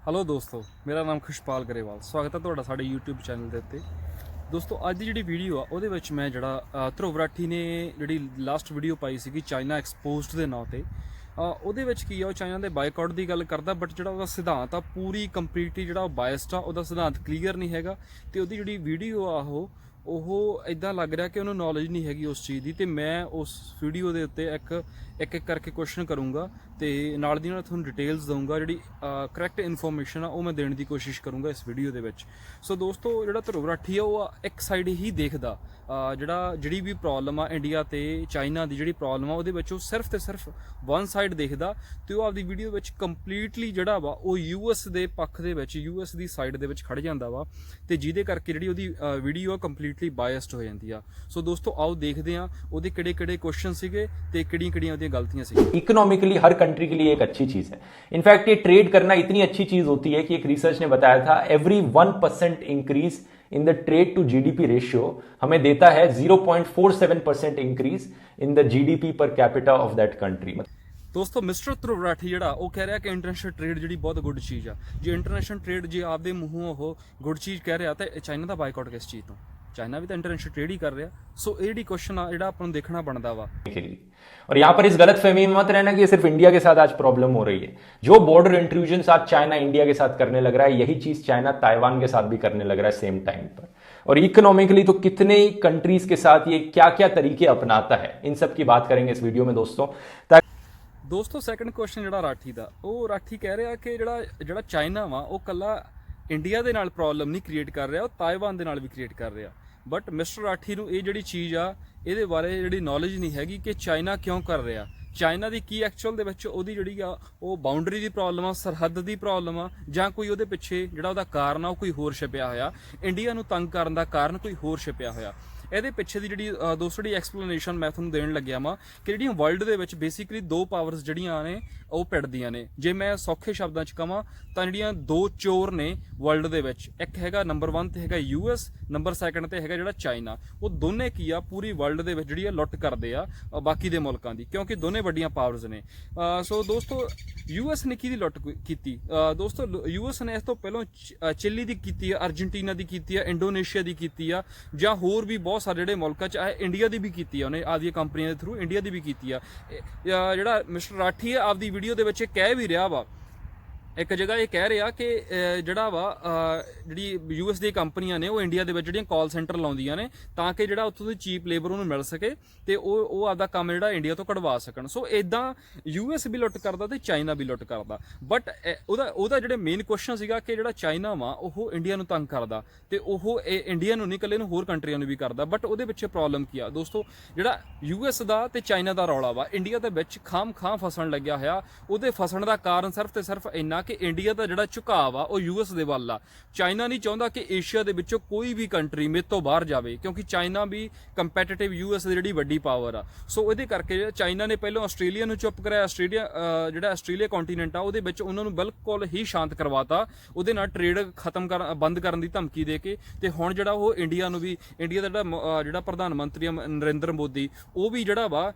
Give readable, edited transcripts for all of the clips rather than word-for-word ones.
Hello दोस्तों, मेरा नाम खुशपाल गरेवाल। स्वागत है ਤੁਹਾਡਾ ਸਾਡੇ YouTube ਚੈਨਲ ਦੇ ਉੱਤੇ। ਦੋਸਤੋ ਅੱਜ ਦੀ ਜਿਹੜੀ ਵੀਡੀਓ ਆ ਉਹਦੇ ਵਿੱਚ ਮੈਂ ਜਿਹੜਾ ਧਰੁਵ ਰਾਠੀ ਨੇ ਜਿਹੜੀ ਲਾਸਟ ਵੀਡੀਓ ਪਾਈ ਸੀਗੀ ਚਾਈਨਾ ਐਕਸਪੋਜ਼ਡ ਦੇ ਨਾਂ ਤੇ, ਉਹਦੇ ਵਿੱਚ ਕੀ ਆ ਉਹ ਚਾਈਨਾ ਦੇ ਬਾਈਕਾਟ ਦੀ ਗੱਲ ਕਰਦਾ, ਬਟ ਜਿਹੜਾ ਉਹਦਾ ਸਿਧਾਂਤ ਆ ਪੂਰੀ ਕੰਪਲੀਟਲੀ ਜਿਹੜਾ ਉਹ ਬਾਇਸਡ ਆ, ਉਹਦਾ ਸਿਧਾਂਤ ਕਲੀਅਰ ਨਹੀਂ ਹੈਗਾ ਤੇ ਉਹਦੀ ਜਿਹੜੀ ਵੀਡੀਓ ਆ ਉਹ ਇਦਾਂ ਲੱਗ ਰਿਹਾ ਕਿ ਉਹਨੂੰ ਨੌਲੇਜ ਨਹੀਂ ਹੈਗੀ ਉਸ ਚੀਜ਼ ਦੀ। ਤੇ ਮੈਂ ਉਸ ਵੀਡੀਓ ਦੇ ਉੱਤੇ ਇੱਕ ਇੱਕ ਕਰਕੇ ਕੁਐਸਚਨ ਕਰੂੰਗਾ ਤੇ ਨਾਲ ਦੀ ਨਾਲ ਤੁਹਾਨੂੰ ਡਿਟੇਲਸ ਦਊਂਗਾ, ਜਿਹੜੀ ਕਰੈਕਟ ਇਨਫੋਰਮੇਸ਼ਨ ਆ ਉਹ ਮੈਂ ਦੇਣ ਦੀ ਕੋਸ਼ਿਸ਼ ਕਰੂੰਗਾ ਇਸ ਵੀਡੀਓ ਦੇ ਵਿੱਚ। ਸੋ ਦੋਸਤੋ, ਜਿਹੜਾ ਧਰੁਵ ਰਾਠੀ ਆ ਉਹ ਇੱਕ ਸਾਈਡ ਹੀ ਦੇਖਦਾ, ਜਿਹੜੀ ਵੀ ਪ੍ਰੋਬਲਮ ਆ ਇੰਡੀਆ ਤੇ ਚਾਈਨਾ ਦੀ ਜਿਹੜੀ ਪ੍ਰੋਬਲਮ ਆ ਉਹਦੇ ਵਿੱਚ ਉਹ ਸਿਰਫ ਤੇ ਸਿਰਫ ਵਨ ਸਾਈਡ ਦੇਖਦਾ ਤੇ ਉਹ ਆਪਦੀ ਵੀਡੀਓ ਵਿੱਚ ਕੰਪਲੀਟਲੀ ਜਿਹੜਾ ਵਾ ਉਹ ਯੂਐਸ ਦੇ ਪੱਖ ਦੇ ਵਿੱਚ, ਯੂਐਸ ਦੀ ਸਾਈਡ ਦੇ ਵਿੱਚ ਖੜ ਜਾਂਦਾ ਵਾ ਤੇ ਜਿਹਦੇ ਕਰਕੇ ਜਿਹੜੀ ਉਹਦੀ ਵੀਡੀਓ ਆ ਕੰਪਲੀਟਲੀ ਬਾਇਸਡ ਹੋ ਜਾਂਦੀ ਆ। ਸੋ ਦੋਸਤੋ ਆਓ ਦੇਖਦੇ ਆ ਉਹਦੇ ਕਿਹੜੇ ਕੁਐਸਚਨ ਸੀਗੇ ਤੇ ਕਿਹੜੀਆਂ ਉਹਦੀਆਂ गलतियां सी। इकोनॉमिकली हर कंट्री के लिए एक अच्छी चीज है। इनफैक्ट ये ट्रेड करना इतनी अच्छी चीज होती है कि एक रिसर्च ने बताया था every 1% increase in the trade to GDP ratio हमें देता है 0.47% increase in the GDP per capita of that country. ਦੋਸਤੋ ਮਿਸਟਰ ਧਰੁਵ ਰਾਠੀ ਜਿਹੜਾ ਉਹ ਕਹਿ ਰਿਹਾ ਕਿ ਇੰਟਰਨੈਸ਼ਨਲ ਟ੍ਰੇਡ ਜਿਹੜੀ ਬਹੁਤ ਗੁੱਡ ਚੀਜ਼ ਆ। ਜੇ ਇੰਟਰਨੈਸ਼ਨਲ ਟ੍ਰੇਡ ਜੇ ਆਪਦੇ ਮੂੰਹੋਂ ਉਹ ਗੁੱਡ ਚੀਜ਼ ਕਹਿ ਰਿਹਾ ਤਾਂ ਚਾਈਨਾ ਦਾ ਬਾਈਕਾਟ ਕਿਸ ਚੀਜ਼ ਤੋਂ? ਚਾਈਨਾ भी तो इंटरनेशनल ट्रेड ही कर रहा। सो ये क्वेश्चन आ अपन को देखना बनता वा। और यहाँ पर इस गलत फहमी में मत रहना कि ये सिर्फ इंडिया के साथ आज प्रॉब्लम हो रही है। जो बॉर्डर इंट्रूजन आज चाइना इंडिया के साथ करने लग रहा है, यही चीज चाइना ताइवान के साथ भी करने लग रहा है सेम टाइम पर। और इकोनॉमिकली तो कितने ही कंट्रीज के साथ ये क्या क्या तरीके अपनाता है, इन सब की बात करेंगे इस वीडियो में दोस्तों सैकंड क्वेश्चन ਜਿਹੜਾ ਰਾਠੀ ਦਾ, ਉਹ ਰਾਠੀ ਕਹਿ ਰਿਹਾ ਕਿ ਜਿਹੜਾ ਚਾਈਨਾ ਵਾ ਉਹ ਕੱਲਾ ਇੰਡੀਆ ਦੇ ਨਾਲ ਪ੍ਰੋਬਲਮ ਨਹੀਂ ਕ੍ਰੀਏਟ ਕਰ ਰਿਹਾ, ਉਹ ਤਾਇਵਾਨ ਦੇ ਨਾਲ ਵੀ ਕ੍ਰੀਏਟ ਕਰ ਰਿਹਾ। ਬਟ ਮਿਸਟਰ ਰਾਠੀ ਨੂੰ ਇਹ ਜਿਹੜੀ ਚੀਜ਼ ਆ ਇਹਦੇ ਬਾਰੇ ਜਿਹੜੀ ਨੌਲੇਜ ਨਹੀਂ ਹੈਗੀ ਕਿ ਚਾਈਨਾ ਕਿਉਂ ਕਰ ਰਿਹਾ, ਚਾਈਨਾ ਦੀ ਕੀ ਐਕਚੁਅਲ ਦੇ ਵਿੱਚ ਉਹਦੀ ਜਿਹੜੀ ਆ ਉਹ ਬਾਉਂਡਰੀ ਦੀ ਪ੍ਰੋਬਲਮ ਆ, ਸਰਹੱਦ ਦੀ ਪ੍ਰੋਬਲਮ ਆ, ਜਾਂ ਕੋਈ ਉਹਦੇ ਪਿੱਛੇ ਜਿਹੜਾ ਉਹਦਾ ਕਾਰਨ ਆ ਉਹ ਕੋਈ ਹੋਰ ਛਿਪਿਆ ਹੋਇਆ, ਇੰਡੀਆ ਨੂੰ ਤੰਗ ਕਰਨ ਦਾ ਕਾਰਨ ਕੋਈ ਹੋਰ ਛਿਪਿਆ ਹੋਇਆ। ਇਹਦੇ ਪਿੱਛੇ ਦੀ ਜਿਹੜੀ ਦੋਸਤੋ ਜਿਹੜੀ ਐਕਸਪਲੇਨੇਸ਼ਨ ਮੈਂ ਤੁਹਾਨੂੰ ਦੇਣ ਲੱਗਿਆ ਵਾਂ ਕਿ ਜਿਹੜੀਆਂ ਵਰਲਡ ਦੇ ਵਿੱਚ ਬੇਸਿਕਲੀ ਦੋ ਪਾਵਰਸ ਜਿਹੜੀਆਂ ਨੇ ਉਹ ਭਿੜਦੀਆਂ ਨੇ। ਜੇ ਮੈਂ ਸੌਖੇ ਸ਼ਬਦਾਂ 'ਚ ਕਹਾਂ ਤਾਂ ਜਿਹੜੀਆਂ ਦੋ ਚੋਰ ਨੇ ਵਰਲਡ ਦੇ ਵਿੱਚ, ਇੱਕ ਹੈਗਾ ਨੰਬਰ 1 ਤੇ ਹੈਗਾ ਯੂਐਸ, ਨੰਬਰ 2 ਤੇ ਹੈਗਾ ਜਿਹੜਾ ਚਾਈਨਾ। ਉਹ ਦੋਨੇ ਕੀ ਆ ਪੂਰੀ ਵਰਲਡ ਦੇ ਵਿੱਚ ਜਿਹੜੀ ਆ ਲੁੱਟ ਕਰਦੇ ਆ ਬਾਕੀ ਦੇ ਮੁਲਕਾਂ ਦੀ, ਕਿਉਂਕਿ ਦੋਨੇ ਵੱਡੀਆਂ ਪਾਵਰਸ ਨੇ। ਸੋ ਦੋਸਤੋ ਯੂਐਸ ਨੇ ਕਿਹਦੀ ਲੁੱਟ ਕੀਤੀ? ਦੋਸਤੋ ਯੂਐਸ ਨੇ ਇਸ ਤੋਂ ਪਹਿਲਾਂ ਚਿਲੀ ਦੀ ਕੀਤੀ ਆ, ਅਰਜਨਟੀਨਾ ਦੀ ਕੀਤੀ ਆ, ਇੰਡੋਨੇਸ਼ੀਆ ਦੀ ਕੀਤੀ ਆ, ਜਾਂ ਹੋਰ ਵੀ ਬਹੁਤ ਸਾਰੇ ਜਿਹੜੇ ਮੁਲਕਾਂ 'ਚ ਆ, ਇੰਡੀਆ ਦੀ ਵੀ ਕੀਤੀ ਆ ਉਹਨੇ ਆਪਦੀਆਂ ਕੰਪਨੀਆਂ ਦੇ ਥਰੂ, ਇੰਡੀਆ ਦੀ ਵੀ ਕੀਤੀ ਆ। ਜਿਹੜਾ ਮਿਸਟਰ ਰਾਠੀ ਆ ਆਪਦੀ ਵੀਡੀਓ ਦੇ ਵਿੱਚ ਕਹਿ ਵੀ ਰਿਹਾ ਵਾ, ਇੱਕ ਜਗ੍ਹਾ ਇਹ ਕਹਿ ਰਿਹਾ ਕਿ ਜਿਹੜਾ ਵਾ ਜਿਹੜੀ ਯੂਐਸ ਦੀਆਂ ਕੰਪਨੀਆਂ ਨੇ ਉਹ ਇੰਡੀਆ ਦੇ ਵਿੱਚ ਜਿਹੜੀਆਂ ਕਾਲ ਸੈਂਟਰ ਲਾਉਂਦੀਆਂ ਨੇ ਤਾਂ ਕਿ ਜਿਹੜਾ ਉੱਥੋਂ ਦੀ ਚੀਪ ਲੇਬਰ ਉਹਨੂੰ ਮਿਲ ਸਕੇ ਤੇ ਉਹ ਆਪਦਾ ਕੰਮ ਜਿਹੜਾ ਇੰਡੀਆ ਤੋਂ ਕਢਵਾ ਸਕਣ। ਸੋ ਇਦਾਂ ਯੂਐਸ ਵੀ ਲੁੱਟ ਕਰਦਾ ਤੇ ਚਾਈਨਾ ਵੀ ਲੁੱਟ ਕਰਦਾ। ਬਟ ਉਹਦਾ ਜਿਹੜੇ ਮੇਨ ਕੁਐਸਚਨ ਸੀਗਾ ਕਿ ਜਿਹੜਾ ਚਾਈਨਾ ਵਾ ਉਹ ਇੰਡੀਆ ਨੂੰ ਤੰਗ ਕਰਦਾ ਤੇ ਉਹ ਇੰਡੀਆ ਨੂੰ ਨਹੀਂ ਇਕੱਲੇ ਨੂੰ ਹੋਰ ਕੰਟਰੀਆਂ ਨੂੰ ਵੀ ਕਰਦਾ। ਬਟ ਉਹਦੇ ਪਿੱਛੇ ਪ੍ਰੋਬਲਮ ਕੀ ਆ ਦੋਸਤੋ? ਜਿਹੜਾ ਯੂਐਸ ਦਾ ਤੇ ਚਾਈਨਾ ਦਾ ਰੌਲਾ ਵਾ ਇੰਡੀਆ ਦੇ ਵਿੱਚ ਖਾਮ ਫਸਣ ਲੱਗਿਆ ਹੋਇਆ। ਉਹਦੇ ਫਸਣ ਦਾ ਕਾਰਨ ਸਿਰਫ ਤੇ ਸਿਰਫ ਇੰਨਾ ਕਿ ਇੰਡੀਆ ਦਾ ਜਿਹੜਾ ਝੁਕਾਅ ਆ ਉਹ ਯੂਐਸ ਦੇ ਵੱਲ ਆ। ਚਾਈਨਾ ਨਹੀਂ ਚਾਹੁੰਦਾ ਕਿ ਏਸ਼ੀਆ ਦੇ ਵਿੱਚੋਂ ਕੋਈ ਵੀ ਕੰਟਰੀ ਮੇਰੇ ਤੋਂ ਬਾਹਰ ਜਾਵੇ, ਕਿਉਂਕਿ ਚਾਈਨਾ ਵੀ ਕੰਪੈਟੀਟਿਵ ਯੂਐਸ ਦੀ ਜਿਹੜੀ ਵੱਡੀ ਪਾਵਰ ਆ। ਸੋ ਇਹਦੇ ਕਰਕੇ ਚਾਈਨਾ ਨੇ ਪਹਿਲਾਂ ਆਸਟ੍ਰੇਲੀਆ ਨੂੰ ਚੁੱਪ ਕਰਾਇਆ। ਜਿਹੜਾ ਆਸਟ੍ਰੇਲੀਆ ਕੰਟੀਨੈਂਟ ਆ ਉਹਦੇ ਵਿੱਚ ਉਹਨਾਂ ਨੂੰ ਬਿਲਕੁਲ ਹੀ ਸ਼ਾਂਤ ਕਰਵਾਤਾ, ਉਹਦੇ ਨਾਲ ਟ੍ਰੇਡ ਬੰਦ ਕਰਨ ਦੀ ਧਮਕੀ ਦੇ ਕੇ। ਤੇ ਹੁਣ ਜਿਹੜਾ ਉਹ ਇੰਡੀਆ ਨੂੰ ਵੀ, ਇੰਡੀਆ ਦਾ ਜਿਹੜਾ ਪ੍ਰਧਾਨ ਮੰਤਰੀ ਨਰਿੰਦਰ ਮੋਦੀ, ਉਹ ਵੀ ਜਿਹੜਾ ਵਾ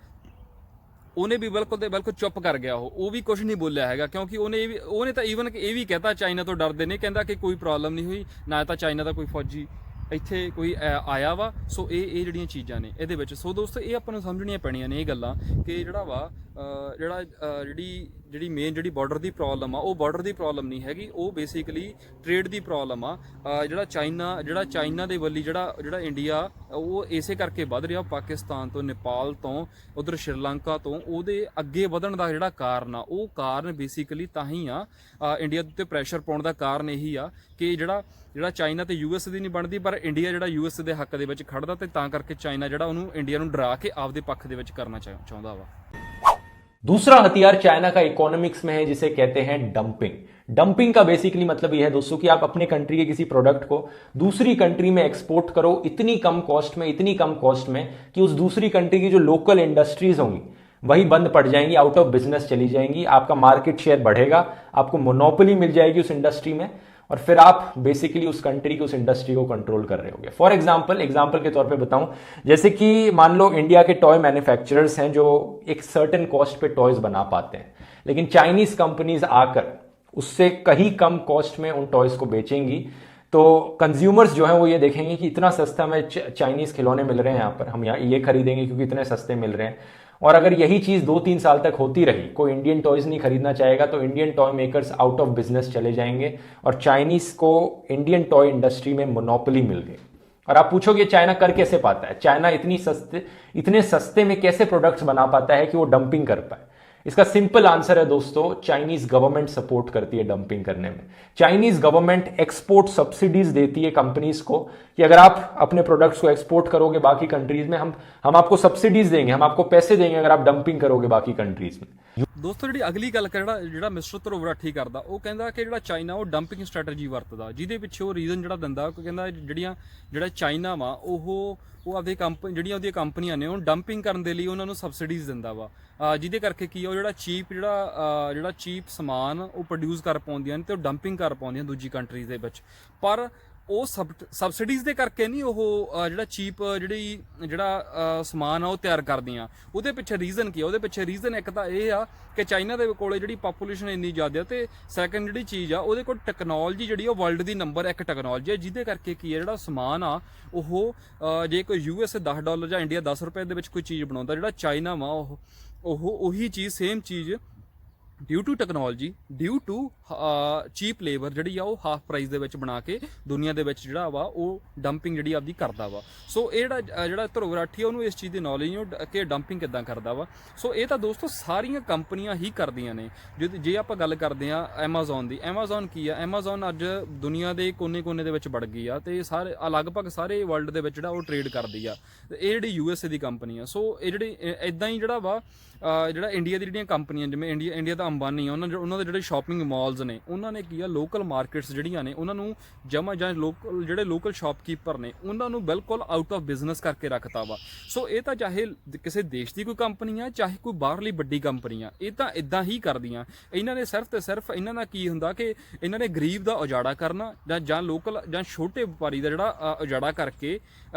ਉਹਨੇ ਵੀ ਬਿਲਕੁਲ ਤੇ ਬਿਲਕੁਲ ਚੁੱਪ ਕਰ ਗਿਆ। ਉਹ ਵੀ ਕੁਝ ਨਹੀਂ ਬੋਲਿਆ ਹੈਗਾ, ਕਿਉਂਕਿ ਉਹਨੇ ਤਾਂ ਈਵਨ ਇਹ ਵੀ ਕਹਿਤਾ ਚਾਈਨਾ ਤੋਂ ਡਰਦੇ ਨੇ, ਕਹਿੰਦਾ ਕਿ ਕੋਈ ਪ੍ਰੋਬਲਮ ਨਹੀਂ ਹੋਈ, ਨਾ ਤਾਂ ਚਾਈਨਾ ਦਾ ਕੋਈ ਫੌਜੀ ਇੱਥੇ ਕੋਈ ਆਇਆ ਵਾ। ਸੋ ਇਹ ਜਿਹੜੀਆਂ ਚੀਜ਼ਾਂ ਨੇ ਇਹਦੇ ਵਿੱਚ, ਸੋ ਦੋਸਤੋ ਇਹ ਆਪਾਂ ਨੂੰ ਸਮਝਣੀਆਂ ਪੈਣੀਆਂ ਨੇ ਇਹ ਗੱਲਾਂ ਕਿ ਜਿਹੜਾ ਵਾ ਜਿਹੜੀ ਮੇਨ ਜਿਹੜੀ ਬਾਰਡਰ ਦੀ ਪ੍ਰੋਬਲਮ ਆ ਉਹ ਬਾਰਡਰ ਦੀ ਪ੍ਰੋਬਲਮ ਨਹੀਂ ਹੈਗੀ, ਉਹ ਬੇਸਿਕਲੀ ਟ੍ਰੇਡ ਦੀ ਪ੍ਰੋਬਲਮ ਆ। ਜਿਹੜਾ ਚਾਈਨਾ ਦੇ ਵੱਲੀ ਜਿਹੜਾ ਇੰਡੀਆ ਉਹ ਇਸੇ ਕਰਕੇ ਵੱਧ ਰਿਹਾ, ਪਾਕਿਸਤਾਨ ਤੋਂ, ਨੇਪਾਲ ਤੋਂ, ਉਧਰ ਸ਼੍ਰੀਲੰਕਾ ਤੋਂ ਉਹਦੇ ਅੱਗੇ ਵਧਣ ਦਾ ਜਿਹੜਾ ਕਾਰਨ ਆ, ਉਹ ਕਾਰਨ ਬੇਸਿਕਲੀ ਤਾਂ ਹੀ ਆ ਇੰਡੀਆ ਦੇ ਉੱਤੇ ਪ੍ਰੈਸ਼ਰ ਪਾਉਣ ਦਾ ਕਾਰਨ ਇਹੀ ਆ ਕਿ ਜਿਹੜਾ ਚਾਈਨਾ ਤੇ ਯੂਐਸ ਦੀ ਨਹੀਂ ਬਣਦੀ, ਪਰ ਇੰਡੀਆ ਜਿਹੜਾ ਯੂਐਸ ਦੇ ਹੱਕ ਦੇ ਵਿੱਚ ਖੜਦਾ ਤੇ ਤਾਂ ਕਰਕੇ ਚਾਈਨਾ ਜਿਹੜਾ ਉਹਨੂੰ ਇੰਡੀਆ ਨੂੰ ਡਰਾ ਕੇ ਆਪਦੇ ਪੱਖ ਦੇ ਵਿੱਚ ਕਰਨਾ ਚਾਹੁੰਦਾ ਵਾ। दूसरा हथियार चाइना का इकोनॉमिक्स में है जिसे कहते हैं डंपिंग। डंपिंग का बेसिकली मतलब यह है दोस्तों कि आप अपने कंट्री के किसी प्रोडक्ट को दूसरी कंट्री में एक्सपोर्ट करो इतनी कम कॉस्ट में कि उस दूसरी कंट्री की जो लोकल इंडस्ट्रीज होंगी वही बंद पड़ जाएंगी, आउट ऑफ बिजनेस चली जाएंगी, आपका मार्केट शेयर बढ़ेगा, आपको मोनोपोली मिल जाएगी उस इंडस्ट्री में और फिर आप बेसिकली उस कंट्री की उस इंडस्ट्री को कंट्रोल कर रहे होगे। फॉर एग्जाम्पल के तौर पे बताऊं, जैसे कि मान लो इंडिया के टॉय मैन्युफैक्चरर्स हैं जो एक सर्टेन कॉस्ट पे टॉयज बना पाते हैं, लेकिन चाइनीज कंपनीज आकर उससे कहीं कम कॉस्ट में उन टॉयज को बेचेंगी, तो कंज्यूमर्स जो है वो ये देखेंगे कि इतना सस्ता में चाइनीज खिलौने मिल रहे हैं यहाँ पर, हम यहाँ ये खरीदेंगे क्योंकि इतने सस्ते मिल रहे हैं। और अगर यही चीज 2-3 साल तक होती रही, कोई इंडियन टॉयज नहीं खरीदना चाहेगा, तो Indian toy makers out of business चले जाएंगे और चाइनीज को इंडियन टॉय इंडस्ट्री में मोनोपोली मिल गई। और आप पूछोगे चाइना कर कैसे पाता है, चाइना इतने सस्ते में कैसे प्रोडक्ट्स बना पाता है कि वो डंपिंग कर पाए? इसका सिंपल आंसर है दोस्तों, चाइनीज गवर्नमेंट सपोर्ट करती है डंपिंग करने में। चाइनीज गवर्नमेंट एक्सपोर्ट सब्सिडीज देती है कंपनीज को कि अगर आप अपने प्रोडक्ट्स को एक्सपोर्ट करोगे बाकी कंट्रीज में, हम आपको सब्सिडीज देंगे, हम आपको पैसे देंगे अगर आप डंपिंग करोगे बाकी कंट्रीज में। ਦੋਸਤੋ ਜਿਹੜੀ ਅਗਲੀ ਗੱਲ ਜਿਹੜਾ ਮਿਸਟਰ ਧਰੁਵ ਰਾਠੀ ਕਰਦਾ, ਉਹ ਕਹਿੰਦਾ ਕਿ ਜਿਹੜਾ ਚਾਈਨਾ ਉਹ ਡੰਪਿੰਗ ਸਟ੍ਰੈਟਜੀ ਵਰਤਦਾ, ਜਿਹਦੇ ਪਿੱਛੇ ਉਹ ਰੀਜ਼ਨ ਜਿਹੜਾ ਦਿੰਦਾ, ਉਹ ਕਹਿੰਦਾ ਜਿਹੜਾ ਚਾਈਨਾ ਵਾ ਉਹ ਆਪਦੀ ਜਿਹੜੀਆਂ ਉਹਦੀਆਂ ਕੰਪਨੀਆਂ ਨੇ ਉਹ ਡੰਪਿੰਗ ਕਰਨ ਦੇ ਲਈ ਉਹਨਾਂ ਨੂੰ ਸਬਸਿਡੀਜ਼ ਦਿੰਦਾ ਵਾ, ਜਿਹਦੇ ਕਰਕੇ ਕੀ ਆ ਉਹ ਜਿਹੜਾ ਚੀਪ ਸਮਾਨ ਉਹ ਪ੍ਰੋਡਿਊਸ ਕਰ ਪਾਉਂਦੀਆਂ ਨੇ ਤੇ ਉਹ ਡੰਪਿੰਗ ਕਰ ਪਾਉਂਦੀਆਂ ਦੂਜੀ ਕੰਟਰੀਜ਼ ਦੇ ਵਿੱਚ। ਪਰ ਉਹ ਸਬਸਿਡੀਜ਼ ਦੇ ਕਰਕੇ ਨਹੀਂ ਉਹ ਜਿਹੜਾ ਚੀਪ ਜਿਹੜਾ ਸਮਾਨ ਆ ਉਹ ਤਿਆਰ ਕਰਦੀਆਂ। ਉਹਦੇ ਪਿੱਛੇ ਰੀਜ਼ਨ ਕੀ ਆ? ਉਹਦੇ ਪਿੱਛੇ ਰੀਜ਼ਨ ਇੱਕ ਤਾਂ ਇਹ ਆ ਕਿ ਚਾਈਨਾ ਦੇ ਕੋਲੇ ਜਿਹੜੀ ਪਾਪੂਲੇਸ਼ਨ ਇੰਨੀ ਜ਼ਿਆਦਾ, ਤੇ ਸੈਕੰਡ ਜਿਹੜੀ ਚੀਜ਼ ਆ ਉਹਦੇ ਕੋਲ ਟੈਕਨੋਲੋਜੀ ਜਿਹੜੀ ਉਹ ਵਰਲਡ ਦੀ ਨੰਬਰ 1 ਟੈਕਨੋਲੋਜੀ ਹੈ, ਜਿਹਦੇ ਕਰਕੇ ਕੀ ਆ ਜਿਹੜਾ ਸਮਾਨ ਆ ਉਹ ਜੇ ਕੋਈ USA $10 ਜਾਂ ਇੰਡੀਆ $10 ਦੇ ਵਿੱਚ ਕੋਈ ਚੀਜ਼ ਬਣਾਉਂਦਾ, ਜਿਹੜਾ ਚਾਈਨਾ ਵਾ ਉਹ ਉਹੀ ਚੀਜ਼ ਸੇਮ ਚੀਜ਼ due to technology, due to cheap labour ਜਿਹੜੀ ਆ ਉਹ ਹਾਫ ਪ੍ਰਾਈਸ ਦੇ ਵਿੱਚ ਬਣਾ ਕੇ ਦੁਨੀਆ ਦੇ ਵਿੱਚ ਜਿਹੜਾ ਵਾ ਉਹ ਡੰਪਿੰਗ ਜਿਹੜੀ ਆਪਦੀ ਕਰਦਾ ਵਾ। ਸੋ ਇਹ ਜਿਹੜਾ ਧਰੁਵ ਰਾਠੀ ਆ ਉਹਨੂੰ ਇਸ ਚੀਜ਼ ਦੀ ਨੌਲੇਜ ਨਹੀਂ ਕਿ ਡੰਪਿੰਗ ਕਿੱਦਾਂ ਕਰਦਾ ਵਾ। ਸੋ ਇਹ ਤਾਂ ਦੋਸਤੋ ਸਾਰੀਆਂ ਕੰਪਨੀਆਂ ਹੀ ਕਰਦੀਆਂ ਨੇ। ਜੇ ਆਪਾਂ ਗੱਲ ਕਰਦੇ ਆ ਐਮਾਜ਼ੋਨ ਦੀ, ਐਮਾਜ਼ੋਨ ਕੀ ਆ? ਐਮਾਜ਼ੋਨ ਅੱਜ ਦੁਨੀਆ ਦੇ ਕੋਨੇ-ਕੋਨੇ ਦੇ ਵਿੱਚ ਵੜ ਗਈ ਆ ਤੇ ਸਾਰੇ ਲਗਭਗ ਸਾਰੇ ਵਰਲਡ ਦੇ ਵਿੱਚ ਜਿਹੜਾ ਉਹ ਟ੍ਰੇਡ ਕਰਦੀ ਆ। ਇਹ ਜਿਹੜੀ USA ਦੀ ਕੰਪਨੀ ਆ। ਸੋ ਇਹ ਜਿਹੜੀ ਇੱਦਾਂ ਹੀ ਜਿਹੜਾ ਵਾ ਜਿਹੜਾ ਇੰਡੀਆ ਦੀ ਜਿਹੜੀਆਂ ਕੰਪਨੀਆਂ, ਜਿਵੇਂ ਇੰਡੀਆ ਦਾ ਅੰਬਾਨੀ ਆ, ਉਹਨਾਂ ਦੇ ਜਿਹੜੇ ਸ਼ਾਪਿੰਗ ਮਾਲਸ ਨੇ, ਉਹਨਾਂ ਨੇ ਕੀ ਆ ਲੋਕਲ ਮਾਰਕੀਟਸ ਜਿਹੜੀਆਂ ਨੇ ਉਹਨਾਂ ਨੂੰ ਜਾਂ ਲੋਕਲ ਸ਼ਾਪਕੀਪਰ ਨੇ ਉਹਨਾਂ ਨੂੰ ਬਿਲਕੁਲ ਆਊਟ ਆਫ ਬਿਜ਼ਨਸ ਕਰਕੇ ਰੱਖਤਾ ਵਾ। ਸੋ ਇਹ ਤਾਂ ਚਾਹੇ ਕਿਸੇ ਦੇਸ਼ ਦੀ ਕੋਈ ਕੰਪਨੀ ਆ, ਚਾਹੇ ਕੋਈ ਬਾਹਰਲੀ ਵੱਡੀ ਕੰਪਨੀ ਆ, ਇਹ ਤਾਂ ਇਦਾਂ ਹੀ ਕਰਦੀਆਂ। ਇਹਨਾਂ ਨੇ ਸਿਰਫ ਤੇ ਸਿਰਫ ਇਹਨਾਂ ਦਾ ਕੀ ਹੁੰਦਾ ਕਿ ਇਹਨਾਂ ਨੇ ਗਰੀਬ ਦਾ ਉਜਾੜਾ ਕਰਨਾ ਜਾਂ ਲੋਕਲ ਜਾਂ ਛੋਟੇ ਵਪਾਰੀ ਦਾ ਜਿਹੜਾ ਉਜਾੜਾ ਕਰਕੇ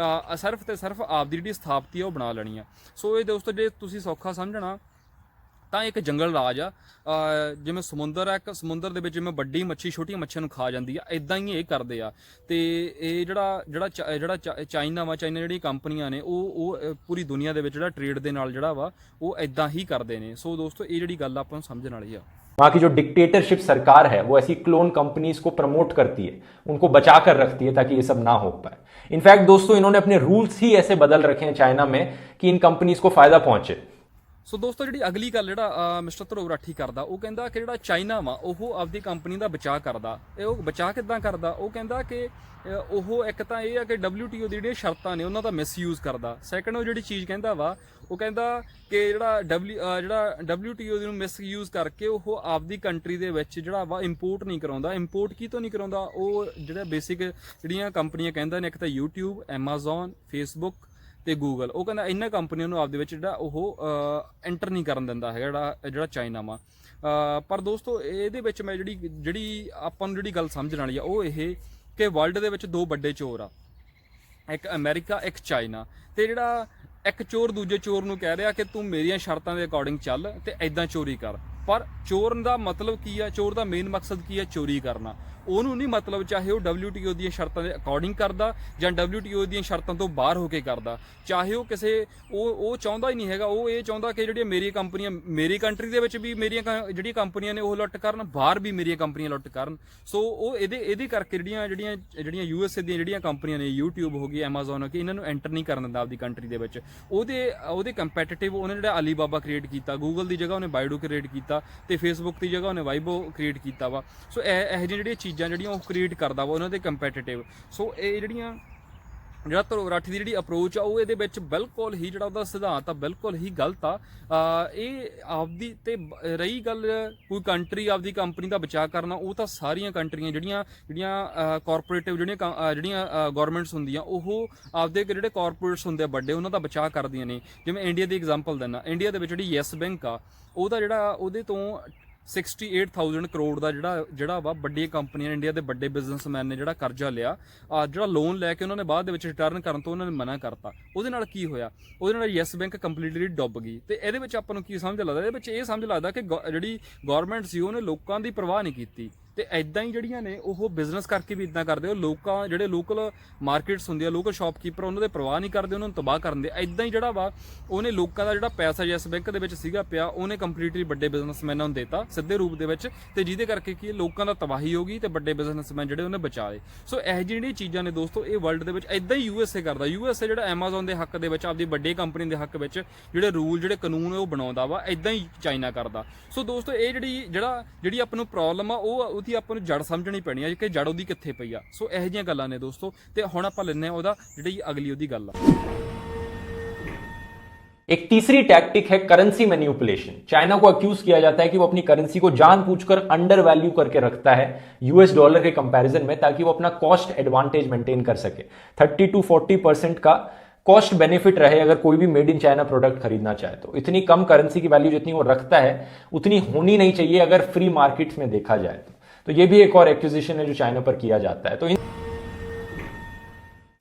ਸਿਰਫ ਤੇ ਸਿਰਫ ਆਪਦੀ ਜਿਹੜੀ ਸਥਾਪਤੀ ਆ ਉਹ ਬਣਾ ਲੈਣੀ ਆ। ਸੋ ਇਹ ਦੋਸਤੋ ਜੇ ਤੁਸੀਂ ਸੌਖਾ ਸਮਝਣਾ ਤਾਂ ਇੱਕ ਜੰਗਲ ਰਾਜ ਆ, ਜਿਵੇਂ ਸਮੁੰਦਰ ਆ, ਇੱਕ ਸਮੁੰਦਰ ਦੇ ਵਿੱਚ ਜਿਵੇਂ ਵੱਡੀ ਮੱਛੀ ਛੋਟੀਆਂ ਮੱਛੀਆਂ ਨੂੰ ਖਾ ਜਾਂਦੀ ਆ, ਇਦਾਂ ਹੀ ਇਹ ਕਰਦੇ ਆ। ਤੇ ਇਹ ਜਿਹੜਾ ਚਾਈਨਾ ਵਾ, ਚਾਈਨਾ ਜਿਹੜੀ ਕੰਪਨੀਆਂ ਨੇ ਉਹ ਪੂਰੀ ਦੁਨੀਆ ਦੇ ਵਿੱਚ ਜਿਹੜਾ ਟ੍ਰੇਡ ਦੇ ਨਾਲ ਜਿਹੜਾ ਵਾ ਉਹ ਇਦਾਂ ਹੀ ਕਰਦੇ ਨੇ। ਸੋ ਦੋਸਤੋ ਇਹ ਜਿਹੜੀ ਗੱਲ ਆਪਾਂ ਨੂੰ ਸਮਝਣ ਵਾਲੀ ਆ। वहां की जो डिक्टेटरशिप सरकार है वो ऐसी क्लोन कंपनीज को प्रमोट करती है, उनको बचा कर रखती है ताकि ये सब ना हो पाए। इनफैक्ट दोस्तों इन्होंने अपने रूल्स ही ऐसे बदल रखे हैं चाइना में कि इन कंपनीज को फायदा पहुंचे। ਸੋ ਦੋਸਤੋ ਜਿਹੜੀ ਅਗਲੀ ਗੱਲ ਜਿਹੜਾ ਮਿਸਟਰ ਧਰੁਵ ਰਾਠੀ ਕਰਦਾ, ਉਹ ਕਹਿੰਦਾ ਕਿ ਜਿਹੜਾ ਚਾਈਨਾ ਵਾ ਉਹ ਆਪਦੀ ਕੰਪਨੀ ਦਾ ਬਚਾਅ ਕਰਦਾ। ਇਹ ਉਹ ਬਚਾਅ ਕਿੱਦਾਂ ਕਰਦਾ? ਉਹ ਕਹਿੰਦਾ ਕਿ ਉਹ ਇੱਕ ਤਾਂ ਇਹ ਆ ਕਿ WTO ਦੀ ਜਿਹੜੀਆਂ ਸ਼ਰਤਾਂ ਨੇ ਉਹਨਾਂ ਦਾ ਮਿਸਯੂਜ਼ ਕਰਦਾ। ਸੈਕੰਡ ਉਹ ਜਿਹੜੀ ਚੀਜ਼ ਕਹਿੰਦਾ ਵਾ, ਉਹ ਕਹਿੰਦਾ ਕਿ ਜਿਹੜਾ WTO ਨੂੰ ਮਿਸਯੂਜ਼ ਕਰਕੇ ਉਹ ਆਪਦੀ ਕੰਟਰੀ ਦੇ ਵਿੱਚ ਜਿਹੜਾ ਵਾ ਇੰਪੋਰਟ ਨਹੀਂ ਕਰਾਉਂਦਾ। ਇੰਪੋਰਟ ਕੀ ਤੋਂ ਨਹੀਂ ਕਰਾਉਂਦਾ? ਉਹ ਜਿਹੜਾ ਬੇਸਿਕ ਜਿਹੜੀਆਂ ਕੰਪਨੀਆਂ ਕਹਿੰਦਾ ਨੇ, ਇੱਕ ਤਾਂ YouTube, Amazon, Facebook ਤੇ ਗੂਗਲ, ਉਹ ਕਹਿੰਦਾ ਇਹਨਾਂ ਕੰਪਨੀਆਂ ਨੂੰ ਆਪਦੇ ਵਿੱਚ ਜਿਹੜਾ ਉਹ ਐਂਟਰ ਨਹੀਂ ਕਰਨ ਦਿੰਦਾ ਹੈਗਾ ਜਿਹੜਾ ਚਾਈਨਾ ਵਾ। ਪਰ ਦੋਸਤੋ ਇਹਦੇ ਵਿੱਚ ਮੈਂ ਜਿਹੜੀ ਆਪਾਂ ਨੂੰ ਜਿਹੜੀ ਗੱਲ ਸਮਝਣ ਵਾਲੀ ਆ ਉਹ ਇਹ ਕਿ ਵਰਲਡ ਦੇ ਵਿੱਚ ਦੋ ਵੱਡੇ ਚੋਰ ਆ, ਇੱਕ ਅਮਰੀਕਾ, ਇੱਕ ਚਾਈਨਾ। ਤੇ ਜਿਹੜਾ ਇੱਕ ਚੋਰ ਦੂਜੇ ਚੋਰ ਨੂੰ ਕਹਿ ਰਿਹਾ ਕਿ ਤੂੰ ਮੇਰੀਆਂ ਸ਼ਰਤਾਂ ਦੇ ਅਕੋਰਡਿੰਗ ਚੱਲ ਤੇ ਐਦਾਂ ਚੋਰੀ ਕਰ। ਪਰ ਚੋਰ ਦਾ ਮਤਲਬ ਕੀ ਆ? ਚੋਰ ਦਾ ਮੇਨ ਮਕਸਦ ਕੀ ਆ? ਚੋਰੀ ਕਰਨਾ। ਉਹਨੂੰ ਨਹੀਂ ਮਤਲਬ ਚਾਹੇ ਉਹ WTO ਦੀਆਂ ਸ਼ਰਤਾਂ ਦੇ ਅਕੋਰਡਿੰਗ ਕਰਦਾ ਜਾਂ WTO ਦੀਆਂ ਸ਼ਰਤਾਂ ਤੋਂ ਬਾਹਰ ਹੋ ਕੇ ਕਰਦਾ, ਚਾਹੇ ਉਹ ਕਿਸੇ ਉਹ ਚਾਹੁੰਦਾ ਹੀ ਨਹੀਂ ਹੈਗਾ। ਉਹ ਇਹ ਚਾਹੁੰਦਾ ਕਿ ਜਿਹੜੀਆਂ ਮੇਰੀਆਂ ਕੰਪਨੀਆਂ ਮੇਰੀ ਕੰਟਰੀ ਦੇ ਵਿੱਚ ਵੀ ਮੇਰੀਆਂ ਜਿਹੜੀਆਂ ਕੰਪਨੀਆਂ ਨੇ ਉਹ ਲੁੱਟ ਕਰਨ, ਬਾਹਰ ਵੀ ਮੇਰੀਆਂ ਕੰਪਨੀਆਂ ਲੁੱਟ ਕਰਨ। ਸੋ ਉਹ ਇਹਦੇ ਕਰਕੇ ਜਿਹੜੀਆਂ USA ਦੀਆਂ ਜਿਹੜੀਆਂ ਕੰਪਨੀਆਂ ਨੇ, YouTube ਹੋ ਗਈ, Amazon ਹੋ ਗਈ, ਇਹਨਾਂ ਨੂੰ ਐਂਟਰ ਨਹੀਂ ਕਰਨ ਦਿੰਦਾ ਆਪਦੀ ਕੰਟਰੀ ਦੇ ਵਿੱਚ। ਉਹਦੇ ਕੰਪੈਟੀਟਿਵ ਉਹਨੇ ਜਿਹੜਾ ਅਲੀਬਾਬਾ ਕ੍ਰੀਏਟ ਕੀਤਾ, ਗੂਗਲ ਦੀ ਜਗ੍ਹਾ ਉਹਨੇ ਬਾਈਡੂ ਕ੍ਰੀਏਟ ਕੀਤਾ ਤੇ Facebook ਦੀ ਜਗ੍ਹਾ ਉਹਨੇ ਵਾਈਬੋ ਕ੍ਰੀਏਟ ਕੀਤਾ ਵਾ। ਸੋ ਇਹੋ ਜਿਹੜੀਆਂ ਚੀਜ਼ਾਂ ਜਿਹੜੀਆਂ ਉਹ ਕ੍ਰੀਏਟ ਕਰਦਾ ਵਾ ਉਹਨਾਂ ਦੇ ਕੰਪੈਟੀਟਿਵ। ਸੋ ਇਹ ਜਿਹੜਾ ਧਰੁਵ ਰਾਠੀ ਦੀ ਜਿਹੜੀ ਅਪਰੋਚ ਆ ਉਹ ਇਹਦੇ ਵਿੱਚ ਬਿਲਕੁਲ ਹੀ ਜਿਹੜਾ ਉਹਦਾ ਸਿਧਾਂਤ ਆ ਬਿਲਕੁਲ ਹੀ ਗਲਤ ਆ। ਇਹ ਆਪਦੀ ਤੇ ਰਹੀ ਗੱਲ ਕੋਈ ਕੰਟਰੀ ਆਪਦੀ ਕੰਪਨੀ ਦਾ ਬਚਾਅ ਕਰਨਾ, ਉਹ ਤਾਂ ਸਾਰੀਆਂ ਕੰਟਰੀਆਂ ਜਿਹੜੀਆਂ ਕਾਰਪੋਰੇਟਿਵ ਜਿਹੜੀਆਂ ਗਵਰਨਮੈਂਟਸ ਹੁੰਦੀਆਂ ਉਹ ਆਪਦੇ ਜਿਹੜੇ ਕਾਰਪੋਰੇਟਸ ਹੁੰਦੇ ਆ ਵੱਡੇ, ਉਹਨਾਂ ਦਾ ਬਚਾਅ ਕਰਦੀਆਂ ਨੇ। ਜਿਵੇਂ ਇੰਡੀਆ ਦੀ ਐਗਜ਼ਾਮਪਲ ਦਿੰਦਾ, ਇੰਡੀਆ ਦੇ ਵਿੱਚ ਜਿਹੜੀ ਯੈਸ ਬੈਂਕ ਆ ਉਹਦਾ ਜਿਹੜਾ ਉਹਦੇ ਤੋਂ 68,000 ਕਰੋੜ ਦਾ ਜਿਹੜਾ ਵਾ ਵੱਡੀਆਂ ਕੰਪਨੀਆਂ ਨੇ, ਇੰਡੀਆ ਦੇ ਵੱਡੇ ਬਿਜ਼ਨਸਮੈਨ ਨੇ ਜਿਹੜਾ ਕਰਜ਼ਾ ਲਿਆ, ਜਿਹੜਾ ਲੋਨ ਲੈ ਕੇ ਉਹਨਾਂ ਨੇ ਬਾਅਦ ਦੇ ਵਿੱਚ ਰਿਟਰਨ ਕਰਨ ਤੋਂ ਉਹਨਾਂ ਨੇ ਮਨਾ ਕਰਤਾ। ਉਹਦੇ ਨਾਲ ਕੀ ਹੋਇਆ? ਉਹਦੇ ਨਾਲ ਯੈਸ ਬੈਂਕ ਕੰਪਲੀਟਲੀ ਡੁੱਬ ਗਈ। ਤੇ ਇਹਦੇ ਵਿੱਚ ਆਪਾਂ ਨੂੰ ਕੀ ਸਮਝ ਲੱਗਦਾ? ਇਹਦੇ ਵਿੱਚ ਇਹ ਸਮਝ ਲੱਗਦਾ ਕਿ ਜਿਹੜੀ ਗਵਰਨਮੈਂਟ ਸੀ ਉਹਨੇ ਲੋਕਾਂ ਦੀ ਪਰਵਾਹ ਨਹੀਂ ਕੀਤੀ। ਤੇ ਐਦਾਂ ਹੀ ਜਿਹੜੀਆਂ ਨੇ ਉਹ ਬਿਜ਼ਨਸ ਕਰਕੇ ਵੀ ਇਦਾਂ ਕਰਦੇ, ਉਹ ਲੋਕਾਂ ਜਿਹੜੇ ਲੋਕਲ ਮਾਰਕੀਟਸ ਹੁੰਦੀਆਂ, ਲੋਕਲ ਸ਼ਾਪਕੀਪਰ, ਉਹਨਾਂ ਦੇ ਪਰਵਾਹ ਨਹੀਂ ਕਰਦੇ, ਉਹਨਾਂ ਨੂੰ ਤਬਾਹ ਕਰਨ ਦੇ। ਐਦਾਂ ਹੀ ਜਿਹੜਾ ਵਾ ਉਹਨੇ ਲੋਕਾਂ ਦਾ ਜਿਹੜਾ ਪੈਸਾ ਯੈਸ ਬੈਂਕ ਦੇ ਵਿੱਚ ਸੀਗਾ ਪਿਆ, ਉਹਨੇ ਕੰਪਲੀਟਲੀ ਵੱਡੇ ਬਿਜ਼ਨਸਮੈਨਾਂ ਨੂੰ ਦੇਤਾ ਸਿੱਧੇ ਰੂਪ ਦੇ ਵਿੱਚ, ਤੇ ਜਿਹਦੇ ਕਰਕੇ ਕੀ ਲੋਕਾਂ ਦਾ ਤਬਾਹੀ ਹੋ ਗਈ ਤੇ ਵੱਡੇ ਬਿਜ਼ਨਸਮੈਨ ਜਿਹੜੇ ਉਹਨੇ ਬਚਾ ਲਏ। ਸੋ ਇਹ ਜਿਹੜੀਆਂ ਚੀਜ਼ਾਂ ਨੇ ਦੋਸਤੋ, ਇਹ ਵਰਲਡ ਦੇ ਵਿੱਚ ਐਦਾਂ ਹੀ ਯੂਐਸਏ ਕਰਦਾ। ਯੂਐਸਏ ਜਿਹੜਾ ਐਮਾਜ਼ੋਨ ਦੇ ਹੱਕ ਦੇ ਵਿੱਚ, ਆਪਦੀ ਵੱਡੀ ਕੰਪਨੀ ਦੇ ਹੱਕ ਵਿੱਚ ਜਿਹੜੇ ਰੂਲ, ਜਿਹੜੇ ਕਾਨੂੰਨ ਉਹ ਬਣਾਉਂਦਾ ਵਾ, ਐਦਾਂ ਹੀ ਚਾਈਨਾ ਕਰਦਾ। ਸੋ ਦੋਸਤੋ ਇਹ ਜਿਹੜੀ ਆਪਾਂ ਨੂੰ ਪ੍ਰੋਬਲਮ ਆ, ਉਹਦੀ ਆਪਾਂ ਨੂੰ ਜੜ ਸਮਝਣੀ ਪੈਣੀ ਆ ਕਿ ਜੜ ਉਹਦੀ ਕਿੱਥੇ ਪਈ ਆ। ਸੋ ਇਹੋ ਜਿਹੀਆਂ ਗੱਲਾਂ ਨੇ ਦੋਸਤੋ। ਤੇ ਹੁਣ ਆਪਾਂ ਲੈਂਦੇ ਆ ਉਹਦਾ ਜਿਹੜੀ ਅਗਲੀ ਉਹਦੀ ਗੱਲ ਆ। एक तीसरी टैक्टिक है करेंसी मैनिपुलेशन। चाइना को अक्यूज किया जाता है कि वो अपनी करेंसी को जानबूझकर अंडर वैल्यू करके रखता है यूएस डॉलर के कंपैरिजन में, ताकि वो अपना कॉस्ट एडवांटेज मेंटेन कर सके। 30 to 40% का कॉस्ट बेनिफिट रहे अगर कोई भी मेड इन चाइना प्रोडक्ट खरीदना चाहे तो। इतनी कम करेंसी की वैल्यू जितनी वो रखता है उतनी होनी नहीं चाहिए अगर फ्री मार्केट्स में देखा जाए तो ये भी एक और एक्विजिशन है जो चाइना पर किया जाता है। तो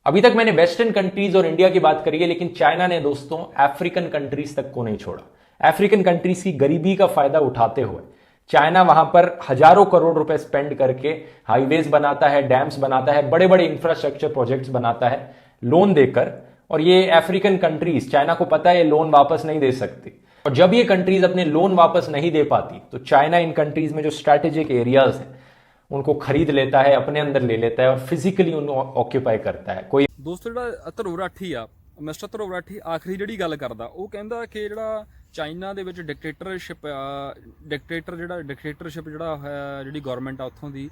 अभी तक मैंने वेस्टर्न कंट्रीज और इंडिया की बात करी है, लेकिन चाइना ने दोस्तों अफ्रीकन कंट्रीज तक को नहीं छोड़ा। अफ्रीकन कंट्रीज की गरीबी का फायदा उठाते हुए चाइना वहां पर हजारों करोड़ रुपए स्पेंड करके हाईवेज बनाता है, डैम्स बनाता है, बड़े बड़े इंफ्रास्ट्रक्चर प्रोजेक्ट्स बनाता है लोन देकर। और ये अफ्रीकन कंट्रीज, चाइना को पता है ये लोन वापस नहीं दे सकती, और जब ये कंट्रीज अपने लोन वापस नहीं दे पाती तो चाइना इन कंट्रीज में जो स्ट्रैटेजिक एरियाज हैं उनको खरीद लेता है, अपने अंदर ले लेता है और फिजिकली उनको ऑक्यूपाई करता है। कोई ਦੋਸਤੋ ਜਿਹੜਾ ਧਰੁਵ ਰਾਠੀ ਆ, ਮਿਸਟਰ ਧਰੁਵ ਰਾਠੀ ਆਖਰੀ ਜਿਹੜੀ ਗੱਲ ਕਰਦਾ, ਉਹ ਕਹਿੰਦਾ ਕਿ ਜਿਹੜਾ ਚਾਈਨਾ ਦੇ ਵਿੱਚ ਡਿਕਟੇਟਰਸ਼ਿਪ ਜਿਹੜਾ ਹੈ, ਜਿਹੜੀ ਗਵਰਨਮੈਂਟ ਆ ਉੱਥੋਂ ਦੀ,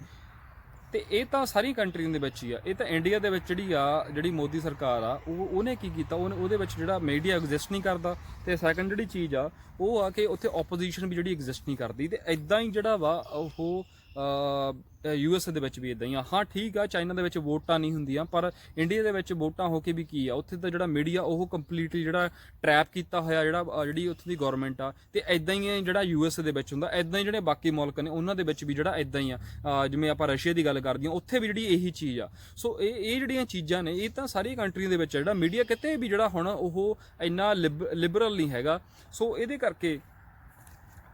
ਤੇ ਇਹ ਤਾਂ ਸਾਰੀ ਕੰਟਰੀਆਂ ਦੇ ਵਿੱਚ ਹੀ ਆ। ਇਹ ਤਾਂ ਇੰਡੀਆ ਦੇ ਵਿੱਚ ਜਿਹੜੀ ਮੋਦੀ ਸਰਕਾਰ ਆ, ਉਹਨੇ ਕੀ ਕੀਤਾ, ਉਹਦੇ ਵਿੱਚ ਜਿਹੜਾ ਮੀਡੀਆ ਐਗਜ਼ਿਸਟ ਨਹੀਂ ਕਰਦਾ। ਤੇ ਸੈਕੰਡ ਜਿਹੜੀ ਚੀਜ਼ ਆ ਉਹ ਆ ਕਿ ਉੱਥੇ ਆਪੋਜੀਸ਼ਨ ਵੀ ਜਿਹੜੀ ਐਗਜ਼ਿਸਟ ਨਹੀਂ ਕਰਦੀ। ਤੇ ਇਦਾਂ ਹੀ ਜਿਹੜਾ ਵਾ ਉਹ ਯੂਐਸਏ ਦੇ ਵਿੱਚ ਵੀ ਇਦਾਂ ਹੀ ਆ। ਹਾਂ ਠੀਕ ਆ, ਚਾਈਨਾ ਦੇ ਵਿੱਚ ਵੋਟਾਂ ਨਹੀਂ ਹੁੰਦੀਆਂ, ਪਰ ਇੰਡੀਆ ਦੇ ਵਿੱਚ ਵੋਟਾਂ ਹੋ ਕੇ ਵੀ ਕੀ ਆ, ਉੱਥੇ ਤਾਂ ਜਿਹੜਾ ਮੀਡੀਆ ਉਹ ਕੰਪਲੀਟਲੀ ਜਿਹੜਾ ਟਰੈਪ ਕੀਤਾ ਹੋਇਆ, ਜਿਹੜੀ ਉੱਥੇ ਦੀ ਗਵਰਨਮੈਂਟ ਆ। ਤੇ ਇਦਾਂ ਹੀ ਜਿਹੜਾ ਯੂਐਸਏ ਦੇ ਵਿੱਚ ਹੁੰਦਾ, ਇਦਾਂ ਹੀ ਜਿਹੜੇ ਬਾਕੀ ਮੁਲਕ ਨੇ ਉਹਨਾਂ ਦੇ ਵਿੱਚ ਵੀ ਜਿਹੜਾ ਇਦਾਂ ਹੀ ਆ। ਜਿਵੇਂ ਆਪਾਂ ਰਸ਼ੀਆ ਦੀ ਗੱਲ ਕਰਦੇ ਹਾਂ, ਉੱਥੇ ਵੀ ਜਿਹੜੀ ਇਹੀ ਚੀਜ਼ ਆ। ਸੋ ਇਹ ਜਿਹੜੀਆਂ ਚੀਜ਼ਾਂ ਨੇ, ਇਹ ਤਾਂ ਸਾਰੀ ਕੰਟਰੀ ਦੇ ਵਿੱਚ ਜਿਹੜਾ ਮੀਡੀਆ ਕਿਤੇ ਵੀ ਜਿਹੜਾ ਹੁਣ ਉਹ ਇੰਨਾ ਲਿਬਰਲ ਨਹੀਂ ਹੈਗਾ। ਸੋ ਇਹਦੇ ਕਰਕੇ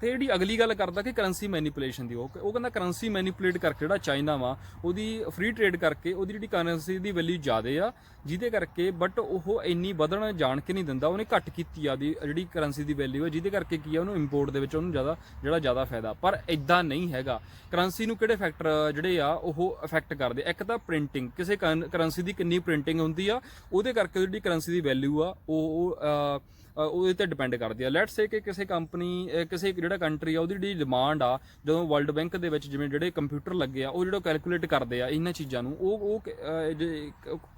ਤੇ ਜਿਹੜੀ ਅਗਲੀ ਗੱਲ ਕਰਦਾ ਕਿ ਕਰੰਸੀ ਮੈਨੀਪੂਲੇਸ਼ਨ ਦੀ, ਉਹ ਕਹਿੰਦਾ ਕਰੰਸੀ ਮੈਨੀਪੂਲੇਟ ਕਰਕੇ ਜਿਹੜਾ ਚਾਈਨਾ ਵਾ, ਉਹਦੀ ਫ੍ਰੀ ਟ੍ਰੇਡ ਕਰਕੇ ਉਹਦੀ ਜਿਹੜੀ ਕਰੰਸੀ ਦੀ ਵੈਲਿਊ ਜ਼ਿਆਦੇ ਆ, ਜਿਹਦੇ ਕਰਕੇ ਬਟ ਉਹ ਇੰਨੀ ਵਧਣ ਜਾਣ ਕੇ ਨਹੀਂ ਦਿੰਦਾ, ਉਹਨੇ ਘੱਟ ਕੀਤੀ ਆ ਦੀ ਜਿਹੜੀ ਕਰੰਸੀ ਦੀ ਵੈਲਿਊ ਹੈ, ਜਿਹਦੇ ਕਰਕੇ ਕੀ ਆ, ਉਹਨੂੰ ਇੰਪੋਰਟ ਦੇ ਵਿੱਚ ਉਹਨੂੰ ਜ਼ਿਆਦਾ ਫਾਇਦਾ। ਪਰ ਇਦਾਂ ਨਹੀਂ ਹੈਗਾ। ਕਰੰਸੀ ਨੂੰ ਕਿਹੜੇ ਫੈਕਟਰ ਜਿਹੜੇ ਆ ਉਹ ਅਫੈਕਟ ਕਰਦੇ? ਇੱਕ ਤਾਂ ਪ੍ਰਿੰਟਿੰਗ, ਕਿਸੇ ਕਰੰਸੀ ਦੀ ਕਿੰਨੀ ਪ੍ਰਿੰਟਿੰਗ ਹੁੰਦੀ ਆ, ਉਹਦੇ ਕਰਕੇ ਜਿਹੜੀ ਕਰੰਸੀ ਦੀ ਵੈਲਿਊ ਆ ਉਹ ਉਹਦੇ ਤੇ ਡਿਪੈਂਡ ਕਰਦੀ ਆ। ਲੈਟਸ ਸੇ ਕਿ ਕਿਸੇ ਜਿਹੜਾ ਕੰਟਰੀ ਆ, ਉਹਦੀ ਜਿਹੜੀ ਡਿਮਾਂਡ ਆ, ਜਦੋਂ ਵਰਲਡ ਬੈਂਕ ਦੇ ਵਿੱਚ ਜਿਵੇਂ ਜਿਹੜੇ ਕੰਪਿਊਟਰ ਲੱਗੇ ਆ, ਉਹ ਜਿਹੜਾ ਕੈਲਕੂਲੇਟ ਕਰਦੇ ਆ ਇਹਨਾਂ ਚੀਜ਼ਾਂ ਨੂੰ, ਉਹ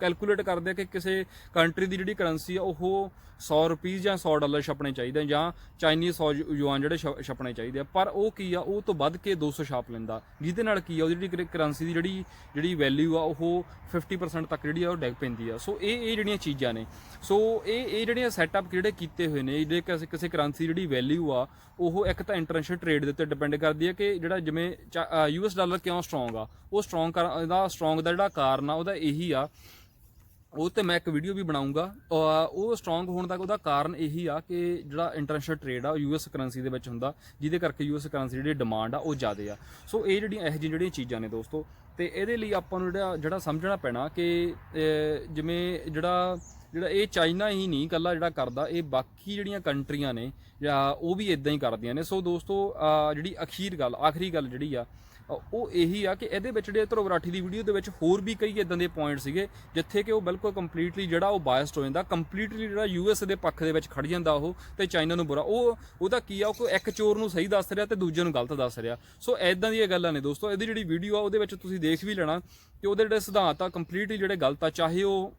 ਕੈਲਕੂਲੇਟ ਕਰਦੇ ਆ ਕਿ ਕਿਸੇ ਕੰਟਰੀ ਦੀ ਜਿਹੜੀ ਕਰੰਸੀ ਆ ਉਹ 100 ਰੁਪਏ ਜਾਂ $100 ਛਪਣੇ ਚਾਹੀਦੇ, ਜਾਂ ਚਾਈਨੀਜ਼ 100 ਯੂਆਨ ਜਿਹੜੇ ਛਪਣੇ ਚਾਹੀਦੇ ਆ। ਪਰ ਉਹ ਕੀ ਆ, ਉਹ ਤੋਂ ਵੱਧ ਕੇ 200 ਛਾਪ ਲੈਂਦਾ, ਜਿਹਦੇ ਨਾਲ ਕੀ ਆ, ਉਹਦੀ ਜਿਹੜੀ ਕਰੰਸੀ ਦੀ ਜਿਹੜੀ ਵੈਲਿਊ ਆ ਉਹ 50% ਤੱਕ ਜਿਹੜੀ ਆ ਉਹ ਡਿੱਗ ਪੈਂਦੀ ਆ। ਸੋ ਇਹ ਜਿਹੜੀਆਂ ਚੀਜ਼ਾਂ ਨੇ, ਸੋ ਇਹ ਜਿਹੜੀਆਂ ਸੈਟਅਪ ਜਿਹੜੇ ਕੀਤੇ ਹੋਏ ਨੇ, ਜਿਹੜੇ ਕਿਸੇ ਕਰੰਸੀ ਜਿਹੜੀ ਵੈਲਿਊ ਆ, ਉਹ ਇੱਕ ਤਾਂ ਇੰਟਰਨੈਸ਼ਨਲ ਟ੍ਰੇਡ ਦੇ ਉੱਤੇ ਡਿਪੈਂਡ ਕਰਦੀ ਹੈ ਕਿ ਜਿਹੜਾ ਜਿਵੇਂ US ਡਾਲਰ ਕਿਉਂ ਸਟਰੋਂਗ ਆ, ਉਹ ਸਟਰੋਂਗ ਦਾ ਜਿਹੜਾ ਕਾਰਨ ਆ ਉਹਦਾ ਇਹੀ ਆ। ਉਹ ਤੇ ਮੈਂ ਇੱਕ ਵੀਡੀਓ ਵੀ ਬਣਾਉਂਗਾ। ਉਹ ਸਟਰੋਂਗ ਹੋਣ ਦਾ ਉਹਦਾ ਕਾਰਨ ਇਹੀ ਆ ਕਿ ਜਿਹੜਾ ਇੰਟਰਨੈਸ਼ਨਲ ਟ੍ਰੇਡ ਆ US ਕਰੰਸੀ ਦੇ ਵਿੱਚ ਹੁੰਦਾ, ਜਿਹਦੇ ਕਰਕੇ US ਕਰੰਸੀ ਜਿਹੜੀ ਡਿਮਾਂਡ ਆ ਉਹ ਜ਼ਿਆਦਾ ਆ। ਸੋ ਇਹ ਇਹੋ ਜਿਹੜੀਆਂ ਚੀਜ਼ਾਂ ਨੇ ਦੋਸਤੋ, ਤੇ ਇਹਦੇ ਲਈ ਆਪਾਂ ਨੂੰ ਜਿਹੜਾ ਸਮਝਣਾ ਪੈਣਾ ਕਿ ਜਿਵੇਂ ਜਿਹੜਾ ਇਹ ਚਾਈਨਾ ਹੀ ਨਹੀਂ ਇਕੱਲਾ ਜਿਹੜਾ ਕਰਦਾ, ਇਹ ਬਾਕੀ ਜਿਹੜੀਆਂ ਕੰਟਰੀਆਂ ਨੇ ਉਹ ਵੀ ਇਦਾਂ ਹੀ ਕਰਦੀਆਂ ਨੇ। ਸੋ ਦੋਸਤੋ ਜਿਹੜੀ ਆਖਰੀ ਗੱਲ ਜਿਹੜੀ ਆ ਉਹ ਇਹੀ ਆ ਕਿ ਇਹਦੇ ਵਿੱਚ ਜਿਹੜੇ ਧਰੁਵ ਰਾਠੀ ਦੀ ਵੀਡੀਓ ਦੇ ਵਿੱਚ ਹੋਰ ਵੀ ਕਈ ਇਦਾਂ ਦੇ ਪੁਆਇੰਟ ਸੀਗੇ ਜਿੱਥੇ ਕਿ ਉਹ ਬਿਲਕੁਲ ਕੰਪਲੀਟਲੀ ਜਿਹੜਾ ਉਹ ਬਾਇਸਡ ਹੋ ਜਾਂਦਾ, ਕੰਪਲੀਟਲੀ ਜਿਹੜਾ US ਦੇ ਪੱਖ ਦੇ ਵਿੱਚ ਖੜ ਜਾਂਦਾ ਉਹ, ਤੇ ਚਾਈਨਾ ਨੂੰ ਬੁਰਾ। ਉਹਦਾ ਕੀ ਆ, ਉਹ ਇੱਕ ਚੋਰ ਨੂੰ ਸਹੀ ਦੱਸ ਰਿਹਾ ਤੇ ਦੂਜੇ ਨੂੰ ਗਲਤ ਦੱਸ ਰਿਹਾ। ਸੋ ਇਦਾਂ ਦੀਆਂ ਗੱਲਾਂ ਨੇ ਦੋਸਤੋ। ਇਹਦੀ ਜਿਹੜੀ ਵੀਡੀਓ ਆ ਉਹਦੇ ਵਿੱਚ ਤੁਸੀਂ ਦੇਖ ਵੀ ਲੈਣਾ ਕਿ ਉਹਦੇ ਜਿਹੜੇ ਸਿਧਾਂਤ ਆ ਕੰਪਲੀਟਲੀ ਜਿਹੜੇ ਗਲਤ ਆ, ਚਾਹੇ ਉਹ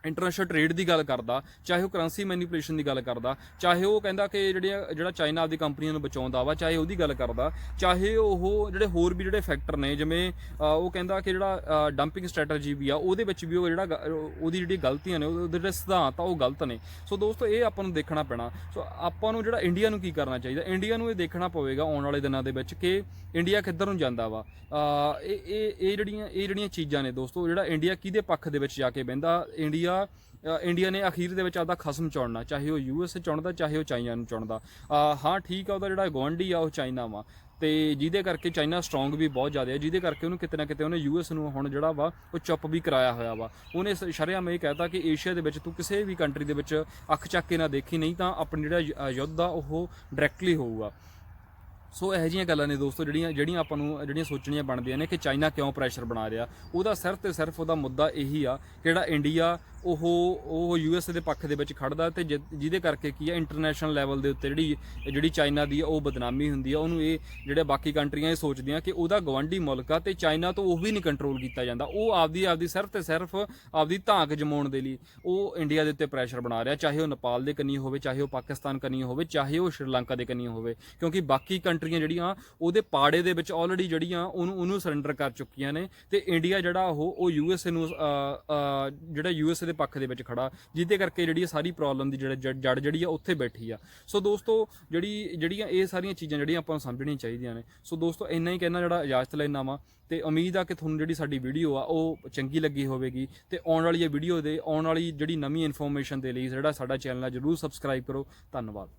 ਇੰਟਰਨੈਸ਼ਨਲ ਟ੍ਰੇਡ ਦੀ ਗੱਲ ਕਰਦਾ, ਚਾਹੇ ਉਹ ਕਰੰਸੀ ਮੈਨੀਪੂਲੇਸ਼ਨ ਦੀ ਗੱਲ ਕਰਦਾ, ਚਾਹੇ ਉਹ ਕਹਿੰਦਾ ਕਿ ਜਿਹੜਾ ਚਾਈਨਾ ਆਪਦੀ ਕੰਪਨੀਆਂ ਨੂੰ ਬਚਾਉਂਦਾ ਵਾ, ਚਾਹੇ ਉਹਦੀ ਗੱਲ ਕਰਦਾ, ਚਾਹੇ ਉਹ ਜਿਹੜੇ ਹੋਰ ਵੀ ਜਿਹੜੇ ਫੈਕਟਰ ਨੇ, ਜਿਵੇਂ ਉਹ ਕਹਿੰਦਾ ਕਿ ਜਿਹੜਾ ਡੰਪਿੰਗ ਸਟ੍ਰੈਟਜੀ ਵੀ ਆ ਉਹਦੇ ਵਿੱਚ ਵੀ ਉਹ ਉਹਦੀ ਜਿਹੜੀ ਗਲਤੀਆਂ ਨੇ, ਉਹਦੇ ਜਿਹੜੇ ਸਿਧਾਂਤ ਆ ਉਹ ਗਲਤ ਨੇ। ਸੋ ਦੋਸਤੋ ਇਹ ਆਪਾਂ ਨੂੰ ਦੇਖਣਾ ਪੈਣਾ। ਸੋ ਆਪਾਂ ਨੂੰ ਜਿਹੜਾ ਇੰਡੀਆ ਨੂੰ ਕੀ ਕਰਨਾ ਚਾਹੀਦਾ, ਇੰਡੀਆ ਨੂੰ ਇਹ ਦੇਖਣਾ ਪਵੇਗਾ ਆਉਣ ਵਾਲੇ ਦਿਨਾਂ ਦੇ ਵਿੱਚ ਕਿ ਇੰਡੀਆ ਕਿੱਧਰ ਨੂੰ ਜਾਂਦਾ ਵਾ। ਇਹ ਜਿਹੜੀਆਂ ਚੀਜ਼ਾਂ ਨੇ ਦੋਸਤੋ, ਜਿਹੜਾ ਇੰਡੀਆ ਕਿਹਦੇ ਪੱਖ ਦੇ ਵਿੱਚ ਜਾ ਕੇ ਬਹਿੰਦਾ। ਇੰਡੀਆ ਨੇ ਅਖੀਰ ਦੇ ਵਿੱਚ ਆਪਦਾ ਖਸਮ ਚੁਣਨਾ, ਚਾਹੇ ਉਹ USA ਚੁਣਦਾ, ਚਾਹੇ ਉਹ ਚਾਈਨਾ ਨੂੰ ਚੁਣਦਾ। ਹਾਂ ਠੀਕ ਆ, ਉਹਦਾ ਜਿਹੜਾ ਗੁਆਂਢੀ ਆ ਉਹ ਚਾਈਨਾ ਵਾ, ਤੇ ਜਿਹਦੇ ਕਰਕੇ ਚਾਈਨਾ ਸਟਰੋਂਗ ਵੀ ਬਹੁਤ ਜ਼ਿਆਦਾ ਹੈ, ਜਿਹਦੇ ਕਰਕੇ ਉਹਨੂੰ ਕਿਤੇ ਨਾ ਕਿਤੇ ਉਹਨੇ US ਨੂੰ ਹੁਣ ਜਿਹੜਾ ਵਾ ਉਹ ਚੁੱਪ ਵੀ ਕਰਾਇਆ ਹੋਇਆ ਵਾ। ਉਹਨੇ ਸ਼ਰੇਆਮ ਇਹ ਕਹਿਤਾ ਕਿ ਏਸ਼ੀਆ ਦੇ ਵਿੱਚ ਤੂੰ ਕਿਸੇ ਵੀ ਕੰਟਰੀ ਦੇ ਵਿੱਚ ਅੱਖ ਚੱਕ ਕੇ ਨਾ ਦੇਖੀ, ਨਹੀਂ ਤਾਂ ਆਪਣੀ ਜਿਹੜਾ ਯੁੱਧ ਆ ਉਹ ਡਾਇਰੈਕਟਲੀ ਹੋਊਗਾ। ਸੋ ਇਹੋ ਜਿਹੀਆਂ ਗੱਲਾਂ ਨੇ ਦੋਸਤੋ ਜਿਹੜੀਆਂ ਆਪਾਂ ਨੂੰ ਜਿਹੜੀਆਂ ਸੋਚਣੀਆਂ ਬਣਦੀਆਂ ਨੇ ਕਿ ਚਾਈਨਾ ਕਿਉਂ ਪ੍ਰੈਸ਼ਰ ਬਣਾ ਰਿਹਾ। ਉਹਦਾ ਸਿਰਫ ਤੇ ਸਿਰਫ ਉਹਦਾ ਮੁੱਦਾ ਇਹੀ ਆ ਕਿ ਜਿਹੜਾ ਇੰਡੀਆ ਉਹ USA ਦੇ ਪੱਖ ਦੇ ਵਿੱਚ ਖੜਦਾ, ਤੇ ਜਿਹਦੇ ਕਰਕੇ ਕੀ ਆ ਇੰਟਰਨੈਸ਼ਨਲ ਲੈਵਲ ਦੇ ਉੱਤੇ ਜਿਹੜੀ ਚਾਈਨਾ ਦੀ ਉਹ ਬਦਨਾਮੀ ਹੁੰਦੀ ਆ। ਉਹਨੂੰ ਇਹ ਜਿਹੜੇ ਬਾਕੀ ਕੰਟਰੀਆਂ ਇਹ ਸੋਚਦੀਆਂ ਕਿ ਉਹਦਾ ਗਵਾਂਢੀ ਮੁਲਕ ਆ ਤੇ ਚਾਈਨਾ ਤੋਂ ਉਹ ਵੀ ਨਹੀਂ ਕੰਟਰੋਲ ਕੀਤਾ ਜਾਂਦਾ। ਉਹ ਆਪਦੀ ਸਿਰਫ ਤੇ ਸਿਰਫ ਆਪਦੀ ਧਾਕ ਜਮਾਉਣ ਦੇ ਲਈ ਉਹ ਇੰਡੀਆ ਦੇ ਉੱਤੇ ਪ੍ਰੈਸ਼ਰ ਬਣਾ ਰਿਹਾ, ਚਾਹੇ ਉਹ ਨੇਪਾਲ ਦੇ ਕੰਨੀ ਹੋਵੇ, ਚਾਹੇ ਉਹ ਪਾਕਿਸਤਾਨ ਕੰਨੀ ਹੋਵੇ, ਚਾਹੇ ਉਹ ਸ਼੍ਰੀਲੰਕਾ ਦੇ ਕੰਨੀ ਹੋਵੇ, ਕਿਉਂਕਿ ਬਾਕੀ ਕੰਟਰੀਆਂ ਜਿਹੜੀਆਂ ਉਹਦੇ ਪਾੜੇ ਦੇ ਵਿੱਚ ਆਲਰੇਡੀ ਜਿਹੜੀਆਂ ਉਹਨੂੰ ਸਰੈਂਡਰ ਕਰ ਚੁੱਕੀਆਂ ਨੇ, ਤੇ ਇੰਡੀਆ ਜਿਹੜਾ ਉਹ USA ਨੂੰ ਜਿਹੜਾ USA ਦੇ ਪੱਖ ਦੇ ਵਿੱਚ ਖੜਾ, ਜਿਹਦੇ ਕਰਕੇ ਜਿਹੜੀ ਸਾਰੀ ਪ੍ਰੋਬਲਮ ਦੀ ਜੜ ਜਿਹੜੀ ਆ ਉੱਥੇ ਬੈਠੀ ਆ। ਸੋ ਦੋਸਤੋ ਜਿਹੜੀਆਂ ਇਹ ਸਾਰੀਆਂ ਚੀਜ਼ਾਂ ਜਿਹੜੀਆਂ ਆਪਾਂ ਨੂੰ ਸਮਝਣੀਆਂ ਚਾਹੀਦੀਆਂ ਨੇ। ਸੋ ਦੋਸਤੋ ਇੰਨਾ ਹੀ ਕਹਿਣਾ, ਜਿਹੜਾ ਇਜਾਜ਼ਤ ਲੈਣਾ ਵਾ, ਤੇ ਉਮੀਦ ਆ ਕਿ ਤੁਹਾਨੂੰ ਜਿਹੜੀ ਸਾਡੀ ਵੀਡੀਓ ਆ ਉਹ ਚੰਗੀ ਲੱਗੀ ਹੋਵੇਗੀ, ਤੇ ਆਉਣ ਵਾਲੀ ਇਹ ਵੀਡੀਓ ਦੇ ਆਉਣ ਵਾਲੀ ਜਿਹੜੀ ਨਵੀਂ ਇਨਫੋਰਮੇਸ਼ਨ ਦੇ ਲਈ ਜਿਹੜਾ ਸਾਡਾ ਚੈਨਲ ਆ ਜ਼ਰੂਰ ਸਬਸਕ੍ਰਾਈਬ ਕਰੋ। ਧੰਨਵਾਦ।